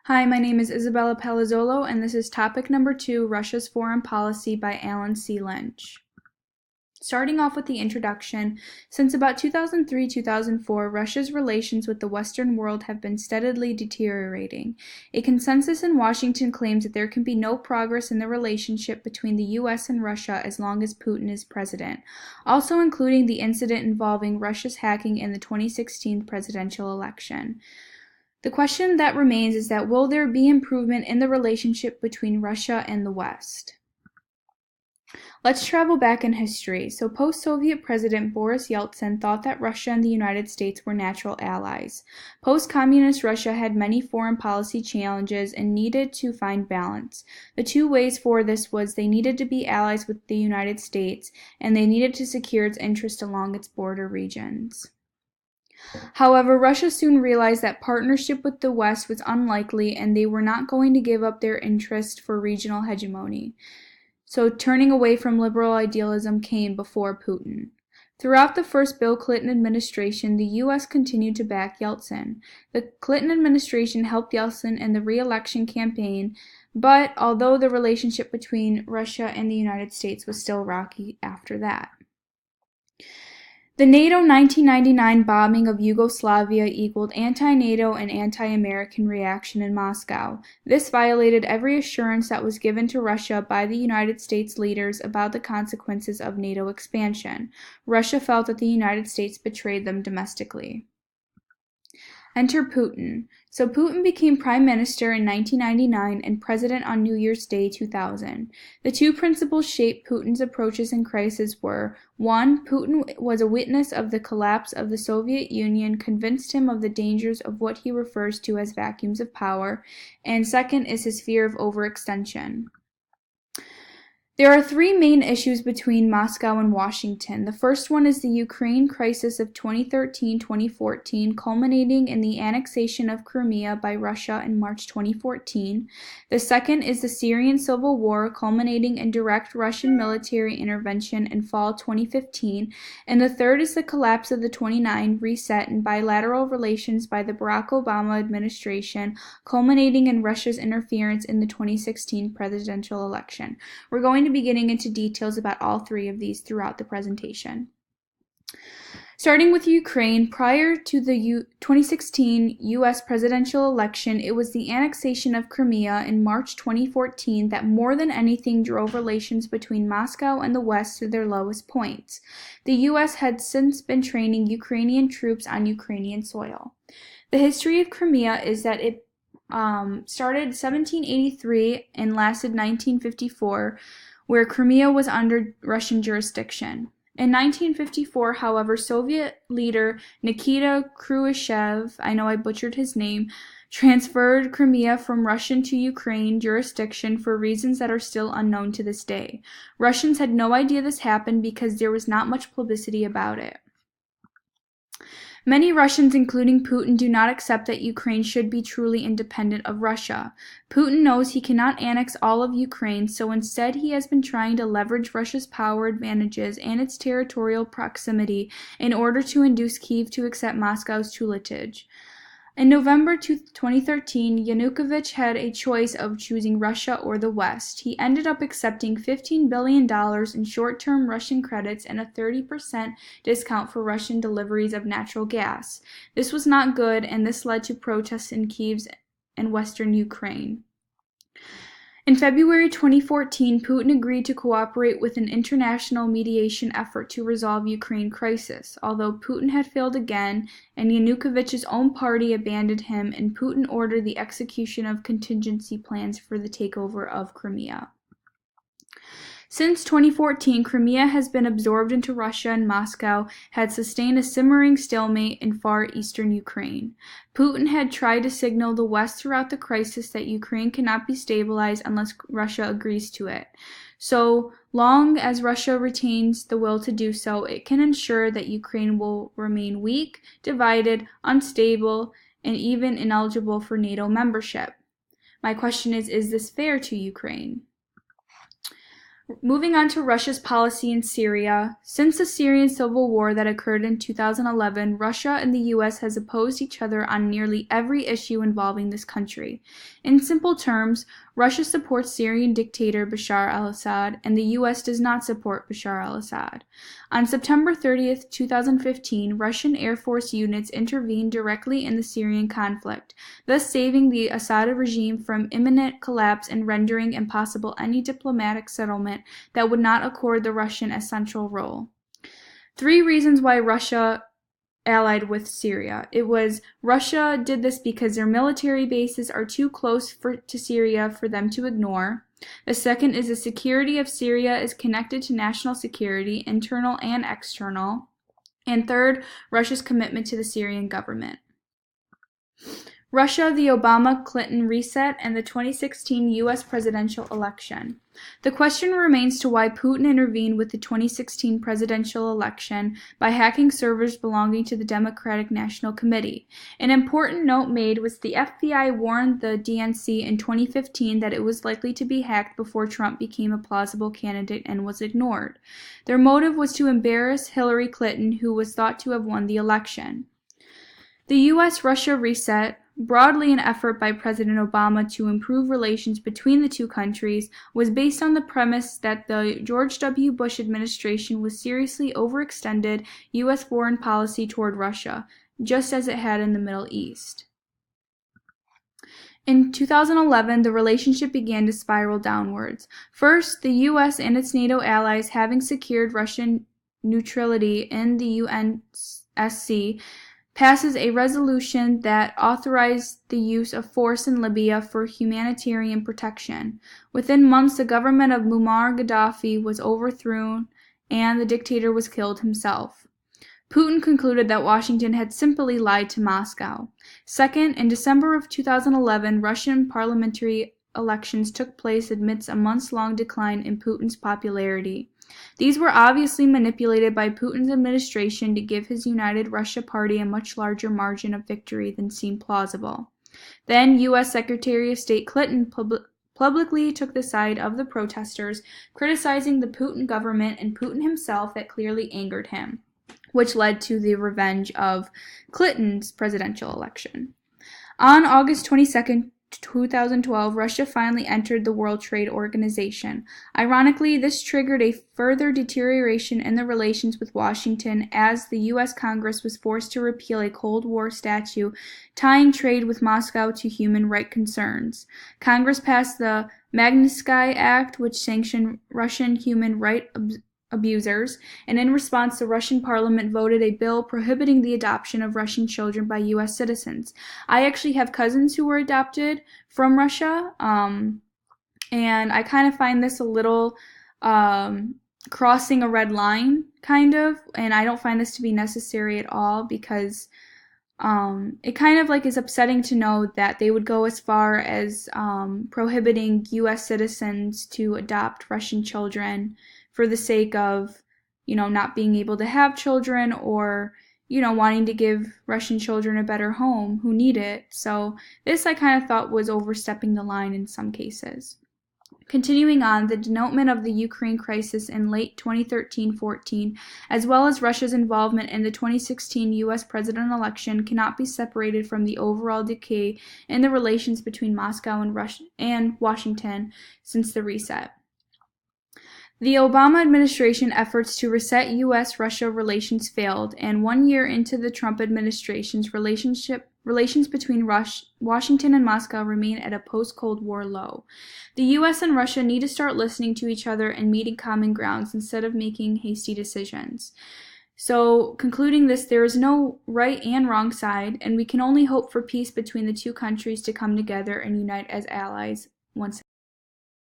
Hi, my name is Isabella Palazzolo, and this is topic number 2, Russia's Foreign Policy by Alan C. Lynch. Starting off with the introduction, since about 2003-2004, Russia's relations with the Western world have been steadily deteriorating. A consensus in Washington claims that there can be no progress in the relationship between the U.S. and Russia as long as Putin is president, also including the incident involving Russia's hacking in the 2016 presidential election. The question that remains is that will there be improvement in the relationship between Russia and the West? Let's travel back in history. So post-Soviet President Boris Yeltsin thought that Russia and the United States were natural allies. Post-communist Russia had many foreign policy challenges and needed to find balance. The two ways for this was they needed to be allies with the United States, and they needed to secure its interest along its border regions. However, Russia soon realized that partnership with the West was unlikely and they were not going to give up their interest for regional hegemony. So turning away from liberal idealism came before Putin. Throughout the first Bill Clinton administration, the U.S. continued to back Yeltsin. The Clinton administration helped Yeltsin in the re-election campaign, but although the relationship between Russia and the United States was still rocky after that. The NATO 1999 bombing of Yugoslavia equaled anti-NATO and anti-American reaction in Moscow. This violated every assurance that was given to Russia by the United States leaders about the consequences of NATO expansion. Russia felt that the United States betrayed them domestically. Enter Putin. So Putin became prime minister in 1999 and president on New Year's Day 2000. The two principles shaped Putin's approaches in crisis were: 1. Putin was a witness of the collapse of the Soviet Union, convinced him of the dangers of what he refers to as vacuums of power, and second is his fear of overextension. There are three main issues between Moscow and Washington. The first one is the Ukraine crisis of 2013-2014, culminating in the annexation of Crimea by Russia in March 2014. The second is the Syrian civil war, culminating in direct Russian military intervention in fall 2015. And the third is the collapse of the 29 reset in bilateral relations by the Barack Obama administration, culminating in Russia's interference in the 2016 presidential election. We're going to be getting into details about all three of these throughout the presentation. Starting with Ukraine, prior to the 2016 U.S. presidential election, it was the annexation of Crimea in March 2014 that more than anything drove relations between Moscow and the West to their lowest points. The U.S. had since been training Ukrainian troops on Ukrainian soil. The history of Crimea is that it started 1783 and lasted 1954, where Crimea was under Russian jurisdiction. In 1954, however, Soviet leader Nikita Khrushchev, I know I butchered his name, transferred Crimea from Russian to Ukraine jurisdiction for reasons that are still unknown to this day. Russians had no idea this happened because there was not much publicity about it. Many Russians, including Putin, do not accept that Ukraine should be truly independent of Russia. Putin knows he cannot annex all of Ukraine, so instead he has been trying to leverage Russia's power advantages and its territorial proximity in order to induce Kyiv to accept Moscow's tutelage. In November 2013, Yanukovych had a choice of choosing Russia or the West. He ended up accepting $15 billion in short-term Russian credits and a 30% discount for Russian deliveries of natural gas. This was not good, and this led to protests in Kyiv and western Ukraine. In February 2014, Putin agreed to cooperate with an international mediation effort to resolve Ukraine crisis, although Putin had failed again and Yanukovych's own party abandoned him, and Putin ordered the execution of contingency plans for the takeover of Crimea. Since 2014, Crimea has been absorbed into Russia, and Moscow had sustained a simmering stalemate in far eastern Ukraine. Putin had tried to signal the West throughout the crisis that Ukraine cannot be stabilized unless Russia agrees to it. So long as Russia retains the will to do so, it can ensure that Ukraine will remain weak, divided, unstable, and even ineligible for NATO membership. My question is this fair to Ukraine? Moving on to Russia's policy in Syria. Since the Syrian civil war that occurred in 2011, Russia and the US has opposed each other on nearly every issue involving this country. In simple terms, Russia supports Syrian dictator Bashar al-Assad, and the US does not support Bashar al-Assad. On September 30, 2015, Russian Air Force units intervened directly in the Syrian conflict, thus saving the Assad regime from imminent collapse and rendering impossible any diplomatic settlement that would not accord the Russian a central role. 3 reasons why Russia allied with Syria. It was Russia did this because their military bases are too close to Syria for them to ignore. The second is the security of Syria is connected to national security, internal and external. And third, Russia's commitment to the Syrian government. Russia, the Obama-Clinton reset, and the 2016 U.S. presidential election. The question remains to why Putin intervened with the 2016 presidential election by hacking servers belonging to the Democratic National Committee. An important note made was the FBI warned the DNC in 2015 that it was likely to be hacked before Trump became a plausible candidate and was ignored. Their motive was to embarrass Hillary Clinton, who was thought to have won the election. The U.S.-Russia reset, broadly an effort by President Obama to improve relations between the two countries, was based on the premise that the George W. Bush administration was seriously overextended U.S. foreign policy toward Russia, just as it had in the Middle East. In 2011, the relationship began to spiral downwards. First, the U.S. and its NATO allies, having secured Russian neutrality in the UNSC, passes a resolution that authorized the use of force in Libya for humanitarian protection. Within months, the government of Muammar Gaddafi was overthrown and the dictator was killed himself. Putin concluded that Washington had simply lied to Moscow. Second, in December of 2011, Russian parliamentary elections took place amidst a months-long decline in Putin's popularity. These were obviously manipulated by Putin's administration to give his United Russia Party a much larger margin of victory than seemed plausible. Then U.S. Secretary of State Clinton publicly took the side of the protesters, criticizing the Putin government and Putin himself that clearly angered him, which led to the revenge of Clinton's presidential election. On August 22, 2012, Russia finally entered the World Trade Organization. Ironically, this triggered a further deterioration in the relations with Washington as the U.S. Congress was forced to repeal a Cold War statute tying trade with Moscow to human rights concerns. Congress passed the Magnitsky Act, which sanctioned Russian human rights abusers, and in response, the Russian parliament voted a bill prohibiting the adoption of Russian children by U.S. citizens. I actually have cousins who were adopted from Russia, and I kind of find this a little crossing a red line, kind of, and I don't find this to be necessary at all because it kind of like is upsetting to know that they would go as far as prohibiting U.S. citizens to adopt Russian children for the sake of, not being able to have children or, wanting to give Russian children a better home who need it. So this I kind of thought was overstepping the line in some cases. Continuing on, the denouement of the Ukraine crisis in late 2013-14, as well as Russia's involvement in the 2016 U.S. president election, cannot be separated from the overall decay in the relations between Moscow and Washington since the reset. The Obama administration efforts to reset U.S.-Russia relations failed, and 1 year into the Trump administration's relations between Washington and Moscow remain at a post-Cold War low. The U.S. and Russia need to start listening to each other and meeting common grounds instead of making hasty decisions. So, concluding this, there is no right and wrong side, and we can only hope for peace between the two countries to come together and unite as allies once again.